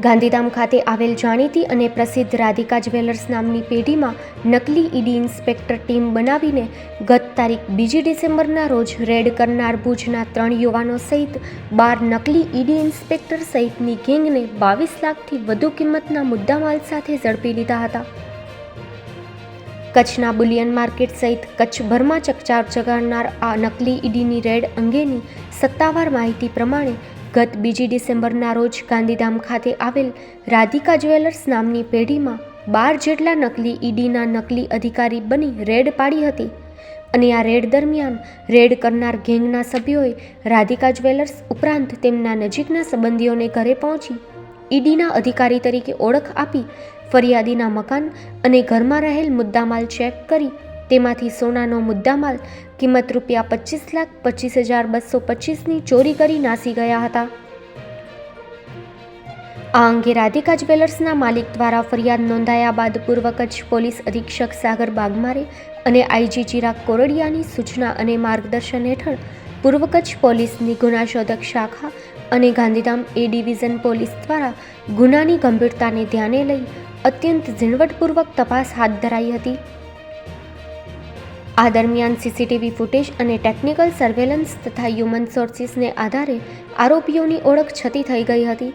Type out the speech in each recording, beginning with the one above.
ગાંધીધામ ખાતે આવેલ જાણીતી અને પ્રસિદ્ધ રાધિકા જ્વેલર્સ નામની પેઢીમાં નકલી ઈડી ઇન્સ્પેક્ટર ટીમ બનાવીને ગત તારીખ 2 ડિસેમ્બરના રોજ રેડ કરનાર ભુજના 3 યુવાનો સહિત 12 નકલી ઈડી ઇન્સ્પેક્ટર સહિતની ગેંગને 22 લાખથી વધુ કિંમતના મુદ્દામાલ સાથે ઝડપી લીધા હતા. કચ્છના બુલિયન માર્કેટ સહિત કચ્છભરમાં ચકચાર જગાડનાર આ નકલી ઈડીની રેડ અંગેની સત્તાવાર માહિતી પ્રમાણે ગત 2 ડિસેમ્બરના રોજ ગાંધીધામ ખાતે આવેલ રાધિકા જ્વેલર્સ નામની પેઢીમાં 12 જેટલા નકલી ઈડીના નકલી અધિકારી બની રેડ પાડી હતી અને આ રેડ દરમિયાન રેડ કરનાર ગેંગના સભ્યોએ રાધિકા જ્વેલર્સ ઉપરાંત તેમના નજીકના સંબંધીઓને ઘરે પહોંચી ઈડીના અધિકારી તરીકે ઓળખ આપી ફરિયાદીના મકાન અને ઘરમાં રહેલ મુદ્દામાલ ચેક કરી તેમાંથી સોનાનો મુદ્દામાલ કિંમત ₹25,25,225ની ચોરી કરી નાસી ગયા હતા. આ અંગે રાધિકા જ્વેલર્સના માલિક દ્વારા ફરિયાદ નોંધાયા બાદ પૂર્વ કચ્છ પોલીસ અધિક્ષક સાગર બાગમારે અને આઈજી ચિરાગ કોરડિયાની સૂચના અને માર્ગદર્શન હેઠળ પૂર્વ કચ્છ પોલીસની ગુનાશોધક શાખા અને ગાંધીધામ એ ડિવિઝન પોલીસ દ્વારા ગુનાની ગંભીરતાને ધ્યાને લઈ અત્યંત ઝીણવટપૂર્વક તપાસ હાથ ધરાઈ હતી. આ દરમિયાન સીસીટીવી ફૂટેજ અને ટેકનિકલ સર્વેલન્સ તથા હ્યુમન સોર્સિસને આધારે આરોપીઓની ઓળખ છતી થઈ ગઈ હતી.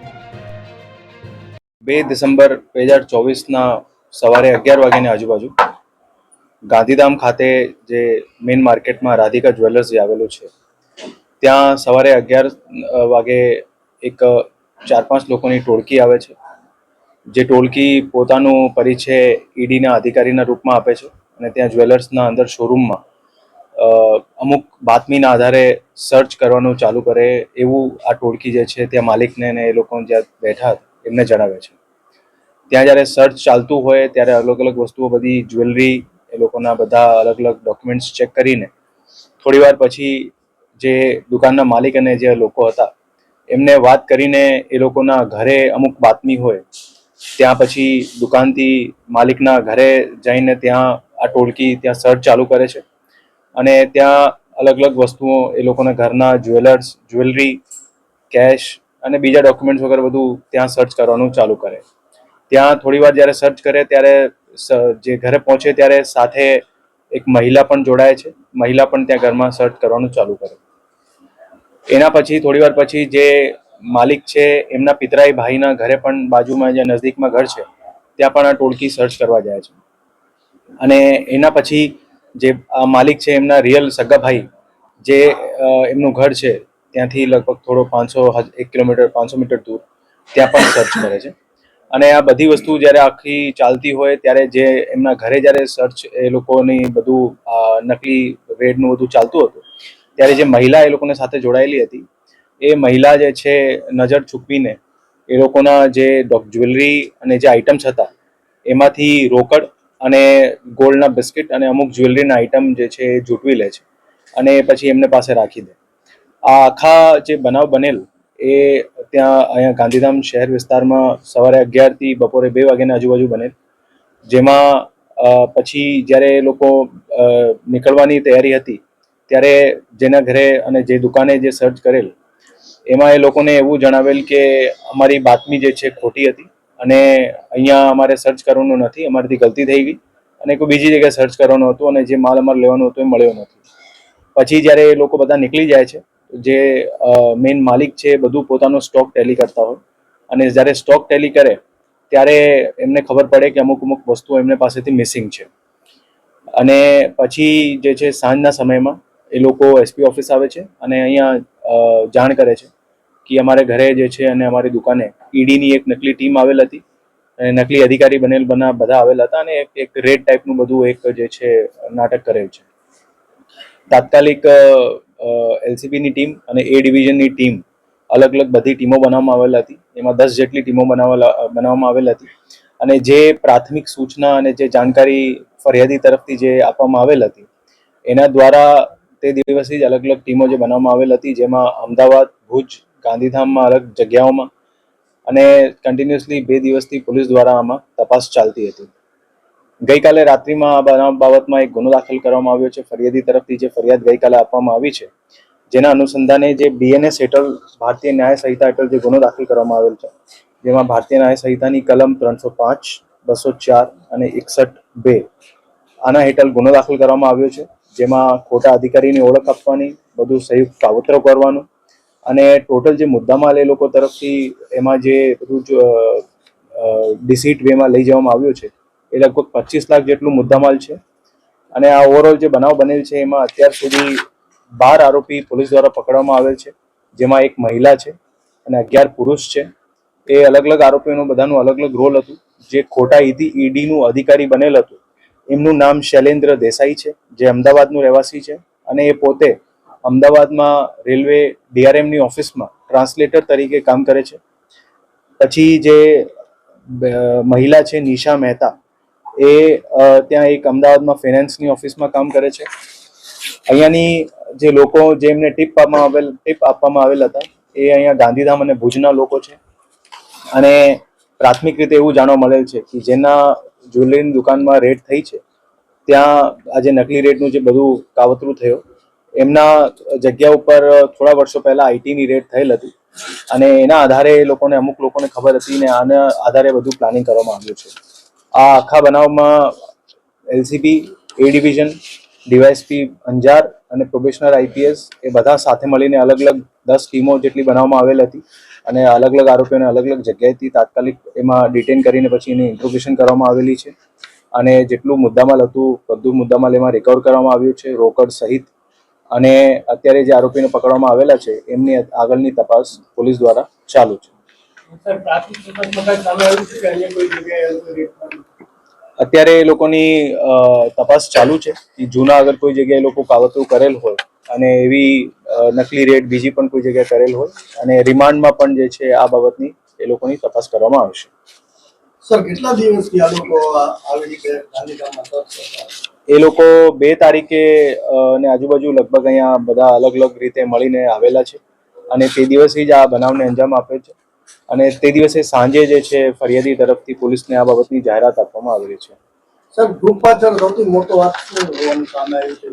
2 ડિસેમ્બર 2024ના સવારે 11 વાગ્યાની આજુબાજુ ગાંધીધામ ખાતે જે મેઇન માર્કેટમાં રાધિકા જ્વેલર્સ આવેલું છે ત્યાં સવારે 11 વાગે એક 4-5 લોકોની ટોળકી આવે છે. જે ટોળકી પોતાનું પરિચય ઈડીના અધિકારીના રૂપમાં આપે છે અને ત્યાં જ્વેલર્સના અંદર શોરૂમમાં અમુક બાતમીના આધારે સર્ચ કરવાનું ચાલુ કરે એવું આ ટોળકી જે છે ત્યાં માલિકને ને એ લોકો જ્યાં બેઠા એમને જણાવે છે. ત્યાં જ્યારે સર્ચ ચાલતું હોય ત્યારે અલગ અલગ વસ્તુઓ બધી જ્વેલરી એ લોકોના બધા અલગ અલગ ડોક્યુમેન્ટ્સ ચેક કરીને થોડીવાર પછી જે દુકાનના માલિક અને જે લોકો હતા એમને વાત કરીને એ લોકોના ઘરે અમુક બાતમી હોય ત્યાં પછી દુકાનથી માલિકના ઘરે જઈને ત્યાં આ ટોળકી ત્યાં સર્ચ ચાલુ કરે છે અને ત્યાં અલગ અલગ વસ્તુઓ એ લોકોના ઘરના જ્વેલરી, કેશ અને બીજા ડોક્યુમેન્ટ્સ વગેરે બધું ત્યાં સર્ચ કરવાનું ચાલુ કરે. ત્યાં થોડીવાર જ્યારે સર્ચ કરે ત્યારે જે ઘરે પહોંચે ત્યારે સાથે એક મહિલા પણ જોડાય છે. મહિલા પણ ત્યાં ઘરમાં સર્ચ કરવાનું ચાલુ કરે. એના પછી થોડીવાર પછી જે માલિક છે એમના પિતરાઈ ભાઈના ઘરે પણ બાજુમાં જે નજદીકમાં ઘર છે ત્યાં પણ આ ટોળકી સર્ચ કરવા જાય છે અને એના પછી જે આ માલિક છે એમના રિયલ સગા ભાઈ જે એમનું ઘર છે ત્યાંથી લગભગ થોડો 1 કિલોમીટર 500 મીટર દૂર ત્યાં પણ સર્ચ કરે છે. અને આ બધી વસ્તુ જ્યારે આખી ચાલતી હોય ત્યારે જે એમના ઘરે જ્યારે સર્ચ એ લોકોની બધું નકલી રેડનું બધું ચાલતું હતું ત્યારે જે મહિલા એ લોકોને સાથે જોડાયેલી હતી એ મહિલા જે છે નજર ચૂકવીને એ લોકોના જે જ્વેલરી અને જે આઇટમ્સ હતા એમાંથી રોકડ અને ગોલ્ડના બિસ્કિટ અને અમુક જ્વેલરીના આઇટમ જે છે એ જૂટવી લે છે અને પછી એમને પાસે રાખી દે. આ આખા જે બનાવ બનેલ એ ત્યાં અહીંયા ગાંધીધામ શહેર વિસ્તારમાં સવારે 11થી બપોરે 2 વાગ્યાની આજુબાજુ બનેલ. જેમાં પછી જ્યારે એ લોકો નીકળવાની તૈયારી હતી ત્યારે જેના ઘરે અને જે દુકાને જે સર્ચ કરેલ એમાં એ લોકોને એવું જણાવેલ કે અમારી બાતમી જે છે ખોટી હતી અને અહીંયા અમારે સર્ચ કરવાનું નથી, અમારાથી ગલતી થઈ ગઈ અને કોઈ બીજી જગ્યાએ સર્ચ કરવાનું હતું અને જે માલ અમારે લેવાનો હતો એ મળ્યો નથી. પછી જ્યારે એ લોકો બધા નીકળી જાય છે જે મેઇન માલિક છે બધું પોતાનો સ્ટોક ટેલી કરતા હોય અને જ્યારે સ્ટોક ટેલી કરે ત્યારે એમને ખબર પડે કે અમુક વસ્તુઓ એમને પાસેથી મિસિંગ છે અને પછી જે છે સાંજના સમયમાં એ લોકો એસપી ઓફિસ આવે છે અને અહીંયા જાણ કરે છે કે અમારે ઘરે જે છે અને અમારી દુકાને ઈડીની એક નકલી ટીમ આવેલ હતી અને નકલી અધિકારી બનેલ બધા આવેલા હતા અને એક રેડ ટાઈપનું બધું એક જે છે નાટક કરેલ છે. તાત્કાલિક એલસીબીની ટીમ અને એ ડિવિઝનની ટીમ અલગ અલગ બધી ટીમો બનાવવામાં આવેલ હતી. એમાં 10 જેટલી ટીમો બનાવવામાં આવેલ હતી અને જે પ્રાથમિક સૂચના અને જે જાણકારી ફરિયાદી તરફથી જે આપવામાં આવેલ હતી એના દ્વારા તે દિવસથી જ અલગ અલગ ટીમો જે બનાવવામાં આવેલ હતી જેમાં અમદાવાદ, ભુજ, ગાંધીધામમાં અલગ જગ્યાઓમાં અને કન્ટિન્યુઅસલી 2 દિવસથી પોલીસ દ્વારા આમાં તપાસ ચાલતી હતી. ગઈકાલે રાત્રિમાં આ બનાવ બાબતમાં એક ગુનો દાખલ કરવામાં આવ્યો છે. ફરિયાદી તરફથી જે ફરિયાદ ગઈકાલે આપવામાં આવી છે જેના અનુસંધાને જે બીએનએસ હેઠળ ભારતીય ન્યાય સંહિતા હેઠળ જે ગુનો દાખલ કરવામાં આવેલ છે જેમાં ભારતીય ન્યાય સંહિતાની કલમ 305, 204 અને 61(2) આના હેઠળ ગુનો દાખલ કરવામાં આવ્યો છે, જેમાં ખોટા અધિકારીની ઓળખ આપવાની, બધું સંયુક્ત કાવતરો કરવાનું અને ટોટલ જે મુદ્દામાલ એ લોકો તરફથી એમાં જે બધું ડિસીટ વેમાં લઈ જવામાં આવ્યો છે એ લગભગ 25 લાખ જેટલું મુદ્દામાલ છે. અને આ ઓવરઓલ જે બનાવ બનેલ છે એમાં અત્યાર સુધી 12 આરોપી પોલીસ દ્વારા પકડવામાં આવેલ છે, જેમાં એક મહિલા છે અને 11 પુરુષ છે. એ અલગ અલગ આરોપીઓનું બધાનું અલગ અલગ રોલ હતું. જે ખોટા ઈડીનું અધિકારી બનેલ હતું એમનું નામ શૈલેન્દ્ર દેસાઈ છે, જે અમદાવાદનું રહેવાસી છે અને એ પોતે અમદાવાદમાં રેલવે ડીઆરએમની ઓફિસમાં ટ્રાન્સલેટર તરીકે કામ કરે છે. પછી જે મહિલા છે નિશા મહેતા, એ ત્યાં એક અમદાવાદમાં ફાઇનાન્સની ઓફિસમાં કામ કરે છે. અહીંયાની જે લોકો જેમને ટીપ આપવામાં આવેલ હતા એ અહીંયા ગાંધીધામ અને ભુજના લોકો છે. અને પ્રાથમિક રીતે એવું જાણવા મળેલ છે કે જેના જ્વેલરીની દુકાનમાં રેડ થઈ છે ત્યાં આજે નકલી રેડનું જે બધું કાવતરું થયું એમના જગ્યા ઉપર થોડા વર્ષો પહેલા આઈટીની રેડ થયેલ હતી અને એના આધારે અમુક લોકોને ખબર હતી ને આના આધારે બધું પ્લાનિંગ કરવામાં આવ્યું છે. આ આખા બનાવમાં એલસીબી, એ ડિવિઝન, ડીવાયએસપી અંજાર અને પ્રોબેશનર આઈપીએસ એ બધા સાથે મળીને અલગ અલગ 10 ટીમો જેટલી બનાવવામાં આવેલ હતી અને અલગ અલગ આરોપીઓને અલગ અલગ જગ્યાએથી તાત્કાલિક એમાં ડિટેન કરીને પછી એની ઇન્ટ્રોગેશન કરવામાં આવેલી છે. અને જેટલું મુદ્દામાલ હતું બધું મુદ્દામાલ એમાં રિકવર કરવામાં આવ્યું છે, રોકડ સહિત. અને અત્યારે જે આરોપીને પકડવામાં આવેલા છે એમની આગળની તપાસ પોલીસ દ્વારા ચાલુ છે. અત્યારે એ લોકોની તપાસ ચાલુ છે કે જૂના અગર કોઈ જગ્યાએ લોકો કાવતરું કરેલ હોય અને એવી નકલી રેડ બીજી પણ કોઈ જગ્યાએ કરેલ હોય અને રિમાન્ડમાં પણ જે છે આ બાબતની એ લોકોની તપાસ કરવામાં આવશે. સર, કેટલા દિવસથી આ લોકો આવી રીતે ગાંધીધામમાં એ લોકો 2 તારીખે ને આજુબાજુ લગભગ અહીંયા બધા અલગ અલગ રીતે મળીને આવેલા છે અને તે દિવસે જ આ બનાવને અંજામ આપે છે. અને તે દિવસે સાંજે જે છે ફરિયાદી તરફથી પોલીસને આ બાબતની જાહેરાત આપવામાં આવેલી છે. સર, ગ્રુપ પાછળ સૌથી મોટો વાત શું હોવાનું સામે આવ્યું છે?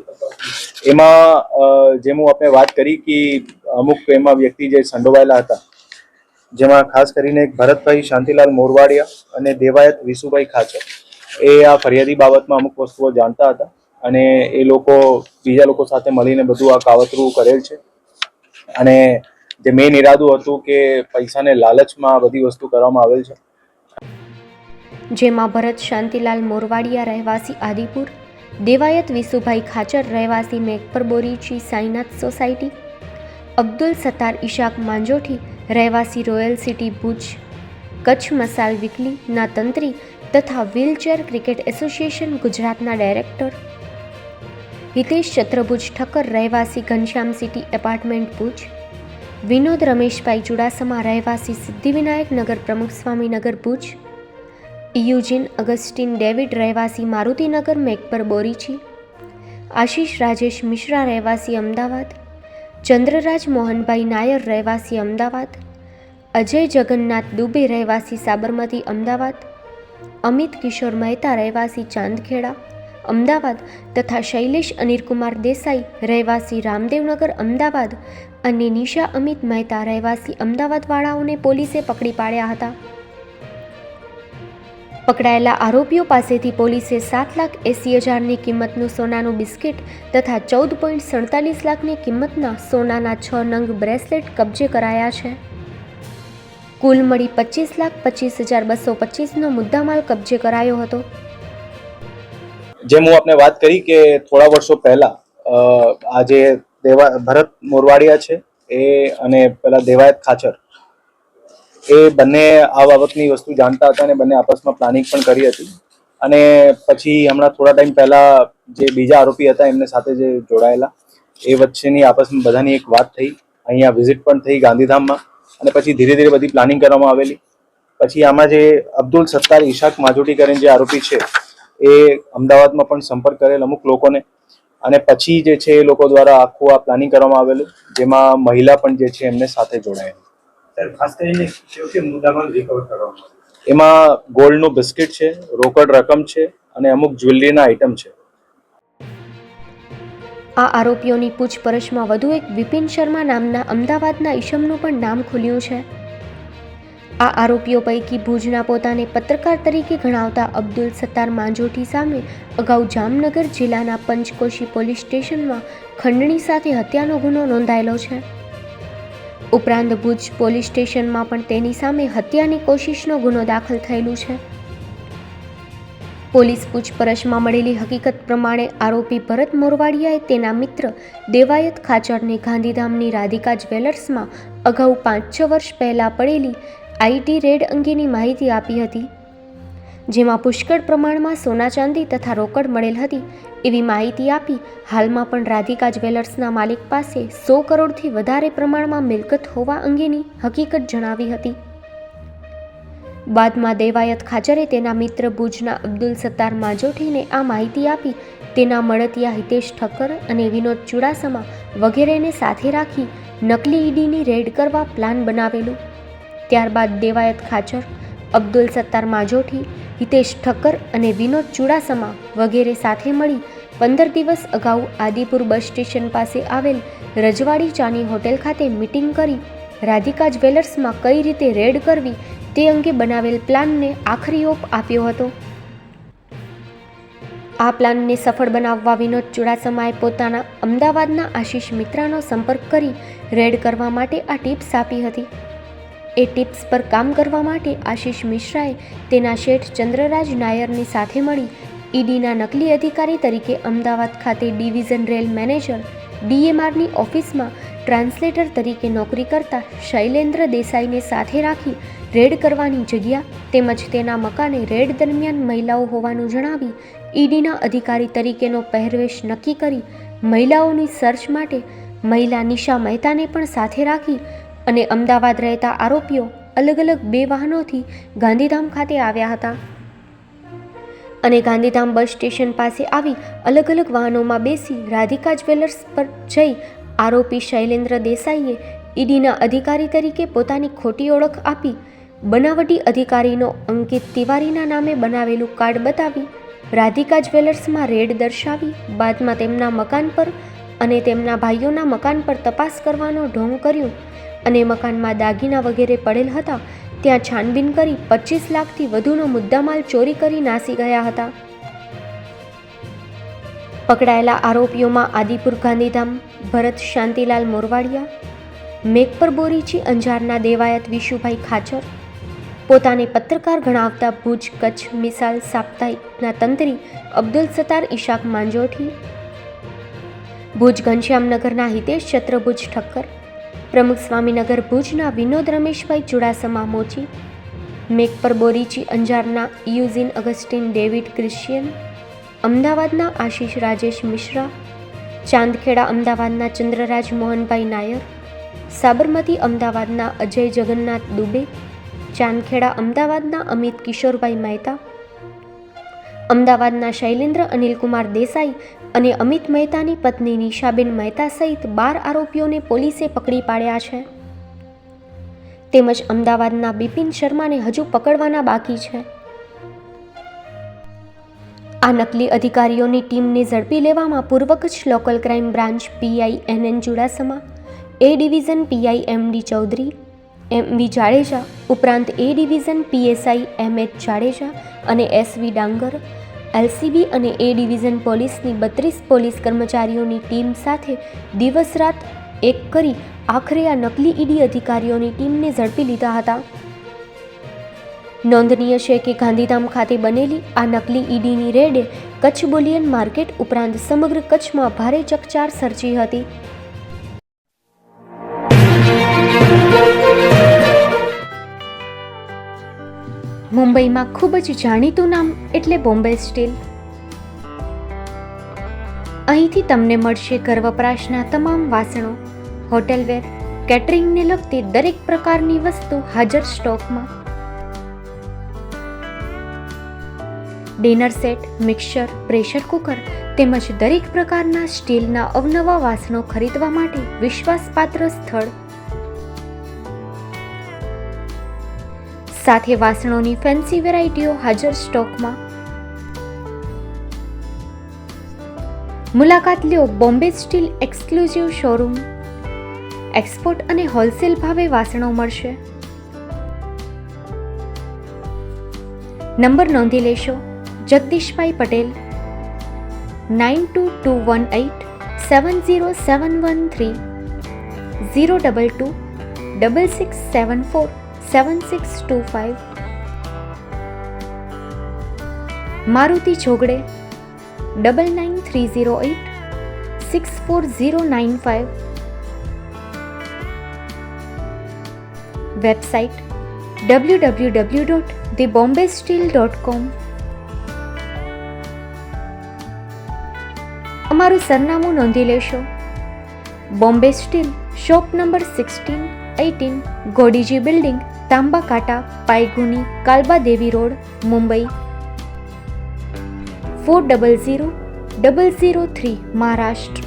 એમાં જેમ હું આપણે વાત કરી કે અમુક એમાં વ્યક્તિ જે સંડોવાયેલા હતા, જેમાં ખાસ કરીને એક ભરતભાઈ શાંતિલાલ મોરવાડિયા અને દેવાયત વિસુભાઈ ખાચર, એ આ ફરિયાદી બાબતમાં અમુક વસ્તુઓ જાણતા હતા અને એ લોકો બીજા લોકો સાથે મળીને બધું આ કાવતરું કરેલ છે. અને જે મેઇન ઈરાદું હતું કે પૈસાને લાલચમાં બધી વસ્તુ કરવામાં આવેલ છે. જેમાં ભરત શાંતિલાલ મોરવાડિયા રહેવાસી આદિપુર, દેવાયત વિસુભાઈ ખાચર રહેવાસી મેઘપર બોરીચી સાઈનાથ સોસાયટી, અબ્દુલ સત્તાર ઈશાક માંજોઠી રહેવાસી રોયલ સિટી ભુજ, કચ્છ મસાલ વીકલીના તંત્રી તથા વ્હીલચેર ક્રિકેટ એસોસિએશન ગુજરાતના ડાયરેક્ટર, હિતેશ ચત્રભુજ ઠક્કર રહેવાસી ઘનશ્યામ સિટી એપાર્ટમેન્ટ ભુજ, વિનોદ રમેશભાઈ ચુડાસમા રહેવાસી સિદ્ધિવિનાયક નગર પ્રમુખ સ્વામીનગર ભુજ, યુજીન અગસ્ટિન ડેવિડ રહેવાસી મારુતિનગર મેઘપર બોરીચી, આશીષ રાજેશ મિશ્રા રહેવાસી અમદાવાદ, ચંદ્રરાજ મોહનભાઈ નાયર રહેવાસી અમદાવાદ, અજય જગન્નાથ દુબે રહેવાસી સાબરમતી અમદાવાદ, અમિત કિશોર મહેતા રહેવાસી ચાંદખેડા અમદાવાદ તથા શૈલેષ અનિલકુમાર દેસાઈ રહેવાસી રામદેવનગર અમદાવાદ અને નિશા અમિત મહેતા રહેવાસી અમદાવાદવાળાઓને પોલીસે પકડી પાડ્યા હતા. પકડાયેલા આરોપીઓ પાસેથી પોલીસે 7,80,000ની કિંમતનું સોનાનું બિસ્કિટ તથા 14.47 લાખની કિંમતના સોનાના 6 નંગ બ્રેસલેટ કબજે કરાયા છે. કુલ મળી 25,25,225નો મુદ્દામાલ કબજે કરાયો હતો. જેમ હું આપને વાત કરી કે થોડા વર્ષો પહેલા આ જે ભરત મોરવાડિયા છે એ અને પેલા દેવાયત ખાચર, એ બંને આ બાબતની વસ્તુ જાણતા હતા અને બંને આપસમાં પ્લાનિંગ પણ કરી હતી. અને પછી હમણાં થોડા ટાઈમ પહેલા જે બીજા આરોપી હતા એમને સાથે જે જોડાયેલા, એ વચ્ચેની આપસમાં બધાની એક વાત થઈ, અહીંયા વિઝિટ પણ થઈ ગાંધીધામમાં અને પછી ધીરે ધીરે બધી પ્લાનિંગ કરવામાં આવેલી. પછી આમાં જે અબ્દુલ સત્તાર ઈશાક માજોટી કરીને જે આરોપી છે એ અમદાવાદમાં પણ સંપર્ક કરેલ અમુક લોકોને અને પછી જે છે એ લોકો દ્વારા આખું આ પ્લાનિંગ કરવામાં આવેલું, જેમાં મહિલા પણ જે છે એમને સાથે જોડાયેલી. ખાસ કરીને કેવો મુદ્દામાલ રિકવર કરવામાં આવ્યો? એમાં ગોલ્ડનું બિસ્કિટ છે, રોકડ રકમ છે અને અમુક જ્વેલરીના આઇટમ છે. આ આરોપીઓની પૂછપરછમાં વધુ એક વિપિન શર્મા નામના અમદાવાદના ઈસમનું પણ નામ ખુલ્યું છે. આ આરોપીઓ પૈકી ભુજના પોતાને પત્રકાર તરીકે ગણાવતા અબ્દુલ સત્તાર માંજોઠી સામે અગાઉ જામનગર જિલ્લાના પંચકોશી પોલીસ સ્ટેશનમાં ખંડણી સાથે હત્યાનો ગુનો નોંધાયેલો છે. ઉપરાંત ભુજ પોલીસ સ્ટેશનમાં પણ તેની સામે હત્યાની કોશિશનો ગુનો દાખલ થયેલું છે. પોલીસ પૂછપરછમાં મળેલી હકીકત પ્રમાણે આરોપી ભરત મોરવાડિયાએ તેના મિત્ર દેવાયત ખાચરને ગાંધીધામની રાધિકા જ્વેલર્સમાં અગાઉ 5-6 વર્ષ પહેલાં પડેલી આઈટી રેડ અંગેની માહિતી આપી હતી, જેમાં પુષ્કળ પ્રમાણમાં સોના ચાંદી તથા રોકડ મળેલ હતી એવી માહિતી આપી હાલમાં પણ રાધિકા જ્વેલર્સના માલિક પાસે 100 કરોડથી વધારે પ્રમાણમાં મિલકત હોવા અંગેની હકીકત જણાવી હતી. બાદમાં દેવાયત ખાચરે તેના મિત્ર ભુજના અબ્દુલ સત્તાર માંજોઠીને આ માહિતી આપી તેના મળતિયા હિતેશ ઠક્કર અને વિનોદ ચુડાસમા વગેરેને સાથે રાખી નકલી ઈડીની રેડ કરવા પ્લાન બનાવેલું. ત્યારબાદ દેવાયત ખાચર, અબ્દુલ સત્તાર માંજોઠી, હિતેશ ઠક્કર અને વિનોદ ચુડાસમા વગેરે સાથે મળી 15 દિવસ અગાઉ આદિપુર બસ સ્ટેશન પાસે આવેલ રજવાડી ચાની હોટેલ ખાતે મીટિંગ કરી રાધિકા જ્વેલર્સમાં કઈ રીતે રેડ કરવી તે અંગે બનાવેલ પ્લાનને આખરી ઓપ આપ્યો હતો. આ પ્લાનને સફળ બનાવવા વિનોદ ચુડાસમાએ પોતાના અમદાવાદના આશિષ મિત્રાનો સંપર્ક કરી રેડ કરવા માટે આ ટિપ્સ આપી હતી. એ ટિપ્સ પર કામ કરવા માટે આશિષ મિશ્રાએ તેના શેઠ ચંદ્રરાજ નાયરની સાથે મળી ઈડીના નકલી અધિકારી તરીકે અમદાવાદ ખાતે ડિવિઝન રેલ મેનેજર DMRની ઓફિસમાં ટ્રાન્સલેટર તરીકે નોકરી કરતા શૈલેન્દ્ર દેસાઈને સાથે રાખી રેડ કરવાની જગ્યા તેમજ તેના મકાને રેડ દરમિયાન મહિલાઓ હોવાનું જણાવી ઈડીના અધિકારી તરીકેનો પહેરવેશ નક્કી કરી મહિલાઓની સર્ચ માટે મહિલા નિશા મહેતાને પણ સાથે રાખી અને અમદાવાદ રહેતા આરોપીઓ અલગ અલગ 2 વાહનોથી ગાંધીધામ ખાતે આવ્યા હતા અને ગાંધીધામ બસ સ્ટેશન પાસે આવી અલગ અલગ વાહનોમાં બેસી રાધિકા જ્વેલર્સ પર જઈ આરોપી શૈલેન્દ્ર દેસાઈએ ઈડીના અધિકારી તરીકે પોતાની ખોટી ઓળખ આપી બનાવટી અધિકારીનો અંકિત તિવારીના નામે બનાવેલું કાર્ડ બતાવી રાધિકા જ્વેલર્સમાં રેડ દર્શાવી બાદમાં તેમના મકાન પર અને તેમના ભાઈઓના મકાન પર તપાસ કરવાનો ઢોંગ કર્યો અને મકાનમાં દાગીના વગેરે પડેલ હતા ત્યાં છાનબીન કરી 25 લાખથી વધુનો મુદ્દામાલ ચોરી કરી નાસી ગયા હતા. પકડાયેલા આરોપીઓમાં આદિપુર ગાંધીધામ ભરત શાંતિલાલ મોરવાડિયા, મેઘપર બોરીચી અંજારના દેવાયત વિશુભાઈ ખાચર, પોતાને પત્રકાર ગણાવતા ભુજ કચ્છ મિસાલ સાપ્તાહિકના તંત્રી અબ્દુલ સત્તાર ઈશાક માંજોઠી, ભુજ ઘનશ્યામનગરના હિતેશ ચત્રભુજ ઠક્કર, પ્રમુખ સ્વામીનગર ભુજના વિનોદ રમેશભાઈ ચુડાસમા મોચી, મેઘપર બોરીચી અંજારના યુઝિન અગસ્ટિન ડેવિડ ક્રિશ્ચિયન, અમદાવાદના આશિષ રાજેશ મિશ્રા, ચાંદખેડા અમદાવાદના ચંદ્રરાજ મોહનભાઈ નાયર, સાબરમતી અમદાવાદના અજય જગન્નાથ દુબે, ચાંદખેડા અમદાવાદના અમિત કિશોરભાઈ મહેતા, અમદાવાદના શૈલેન્દ્ર અનિલકુમાર દેસાઈ અને અમિત મહેતાની પત્ની નિશાબેન મહેતા સહિત 12 આરોપીઓને પોલીસે પકડી પાડ્યા છે. તેમજ અમદાવાદના બિપિન શર્માને હજુ પકડવાના બાકી છે. આ નકલી અધિકારીઓની ટીમને ઝડપી લેવામાં પૂર્વ Kutch local crime branch PI NN Chudasama, A division PI MD Chaudhary, MV Jadeja ઉપરાંત A division PSI MH Jadeja અને SV ડાંગર, LCB અને A ડિવિઝન પોલીસની 32 પોલીસ કર્મચારીઓની ટીમ સાથે દિવસ રાત એક કરી આખરે આ નકલી ઈડી અધિકારીઓની ટીમને ઝડપી લીધા હતા. નોંધનીય છે કે ગાંધીધામ ખાતે બનેલી આ નકલી ઈડીની રેડે કચ્છ બુલિયન માર્કેટ ઉપરાંત સમગ્ર કચ્છમાં ભારે ચકચાર સર્જી હતી. મુંબઈમાં ખૂબ જ જાણીતું નામ એટલે બોમ્બે સ્ટીલ. અહીંથી તમને મળશે ઘર વપરાશના તમામ વાસણો, હોટલવેર, કેટરિંગને લગતી દરેક પ્રકારની વસ્તુ હાજર સ્ટોકમાં. Dinner set, mixer, pressure cooker તેમજ દરેક પ્રકારના સ્ટીલના અવનવા વાસણો ખરીદવા માટે વિશ્વાસપાત્ર સ્થળ. સાથે વાસણોની ફેન્સી વેરાયટીઓ હાજર સ્ટોકમાં. મુલાકાત લ્યો Bombay steel exclusive showroom. Export અને હોલસેલ ભાવે વાસણો મળશે. નંબર નોંધી લેશો. જગદીશભાઈ પટેલ 9221870713 022 6674 7625. મારુતિ જોગડે 9930864095. Website www.thebombasteel.com. અમારું સરનામું નોંધી લેશો. Bombay steel, shop number 16-18, Godiji building, Tamba Kanta, Pydhonie, Kalbadevi road, Mumbai 400003, Maharashtra.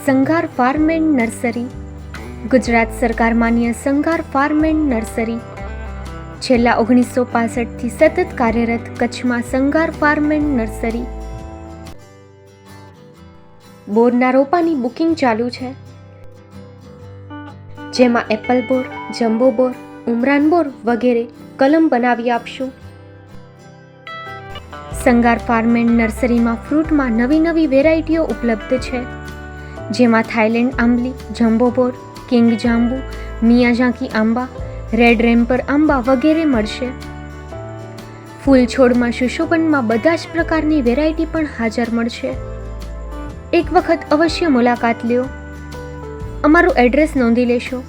Sanghar farm and nursery. Gujarat સરકાર માન્ય સંઘાર ફાર્મ એન્ડ નર્સરી છેલ્લા 1965થી સતત કાર્યરત કચ્છમાં સંઘાર ફાર્મ એન્ડ નર્સરી. બોરના રોપાની બુકિંગ ચાલુ છે, જેમાં એપલ બોર, જમ્બો બોર, ઉમરાન બોર વગેરે કલમ બનાવી આપશું. સંઘાર ફાર્મ એન્ડ નર્સરીમાં ફ્રૂટમાં નવી નવી વેરાયટીઓ ઉપલબ્ધ છે, જેમાં થાઈલેન્ડ આંબલી, જમ્બો બોર, કિંગ જાંબુ, મિયાઝાકી આંબા, રેડ રેમ્પર આંબા વગેરે મળશે. ફૂલ છોડમાં સુશોભનમાં બધા જ પ્રકારની વેરાયટી પણ હાજર મળશે. એક વખત અવશ્ય મુલાકાત લ્યો. અમારું એડ્રેસ નોંધી લેશો.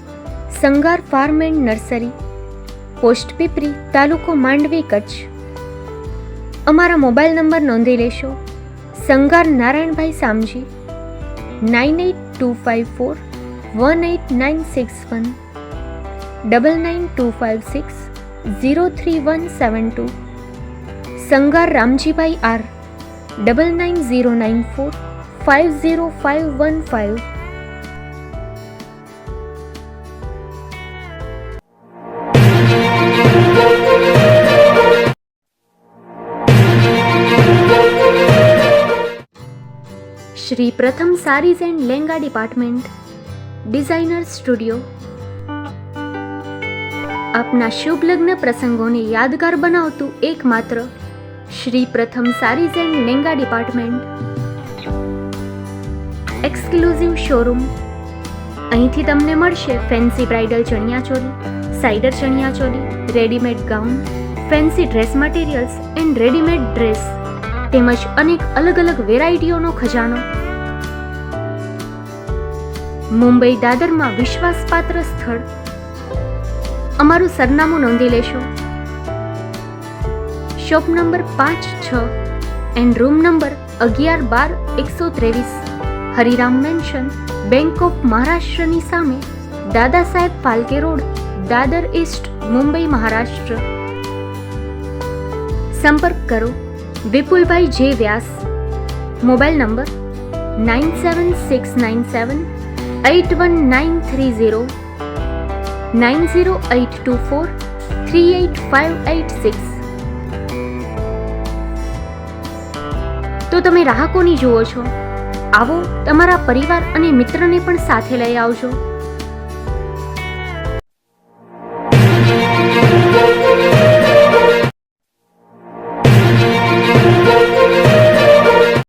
Sanghar farm and nursery, post Pipri, તાલુકો માંડવી, કચ્છ. અમારા મોબાઈલ નંબર નોંધી લેશો. Sanghar Narayanbhai Samji 9825418961 9925603172. Sanghar Ramjibhai R 9909450515. Shri Pratham saris and lenga department, designer studio. આપના શુભ લગ્ન પ્રસંગોને યાદગાર બનાવતું એકમાત્ર Shri Pratham saris and lenga department. Exclusive showroom. અહીંથી તમને મળશે ફેન્સી બ્રાઇડલ ચણિયાચોલી, સાઇડર chaniya choli, readymade gown, fancy dress materials and readymade dress તેમજ અનેક અલગ અલગ વેરાયટીઓનો ખજાનો. મુંબઈ દાદરમાં વિશ્વાસપાત્ર સ્થળ. અમારું સરનામું નોંધી લેશો. Shop number 5-6 and room number 11-12-123, Hariram mansion, bank of મહારાષ્ટ્રની સામે, દાદા સાહેબ ફાલ્કે રોડ, દાદર ઈસ્ટ, મુંબઈ, મહારાષ્ટ્ર. સંપર્ક કરો વિપુલભાઈ જે વ્યાસ. Mobile number 9769781930, 9082438586. તો તમે રાહ કોની જુઓ છો? આવો, તમારા પરિવાર અને મિત્રને પણ સાથે લઈ આવજો.